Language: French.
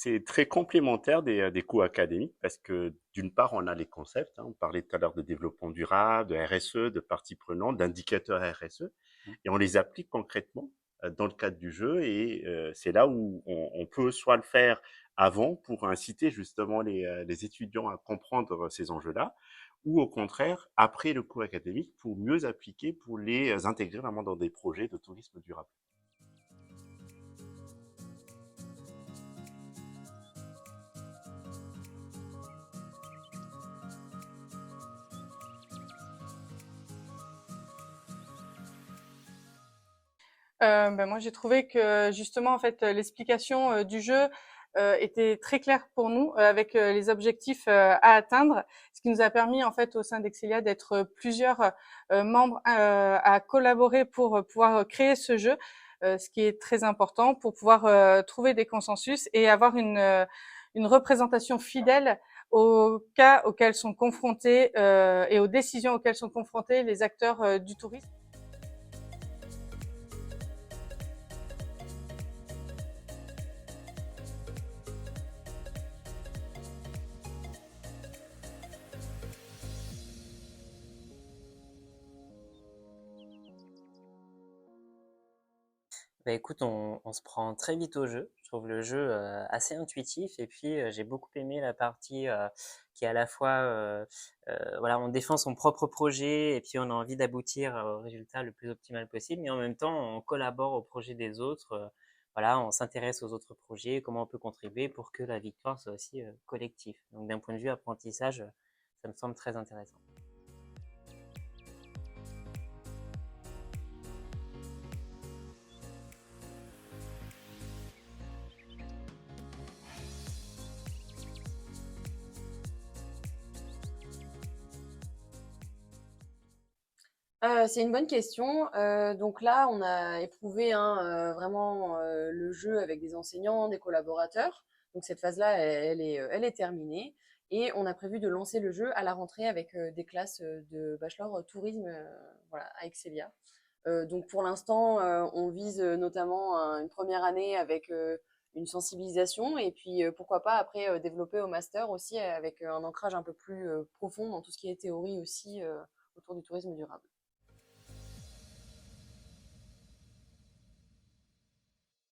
C'est très complémentaire des cours académiques parce que d'une part, on a les concepts, hein, on parlait tout à l'heure de développement durable, de RSE, de parties prenantes, d'indicateurs RSE, et on les applique concrètement dans le cadre du jeu et c'est là où on peut soit le faire avant pour inciter justement les étudiants à comprendre ces enjeux-là, ou au contraire, après le cours académique, pour mieux appliquer, pour les intégrer vraiment dans des projets de tourisme durable. Moi j'ai trouvé que justement en fait l'explication du jeu était très claire pour nous avec les objectifs à atteindre, ce qui nous a permis en fait au sein d'Excelia d'être plusieurs membres à collaborer pour pouvoir créer ce jeu, ce qui est très important pour pouvoir trouver des consensus et avoir une représentation fidèle aux cas auxquels sont confrontés et aux décisions auxquelles sont confrontés les acteurs du tourisme. Bah écoute, on se prend très vite au jeu. Je trouve le jeu assez intuitif et puis j'ai beaucoup aimé la partie qui est à la fois, voilà, on défend son propre projet et puis on a envie d'aboutir au résultat le plus optimal possible, mais en même temps on collabore au projet des autres. Voilà, on s'intéresse aux autres projets, comment on peut contribuer pour que la victoire soit aussi collective. Donc d'un point de vue apprentissage, ça me semble très intéressant. C'est une bonne question. Donc là, on a éprouvé hein, vraiment le jeu avec des enseignants, des collaborateurs. Donc cette phase-là, elle est terminée. Et on a prévu de lancer le jeu à la rentrée avec des classes de bachelor tourisme voilà, à Excelia. Donc pour l'instant, on vise notamment une première année avec une sensibilisation et puis pourquoi pas après développer au master aussi avec un ancrage un peu plus profond dans tout ce qui est théorie aussi autour du tourisme durable.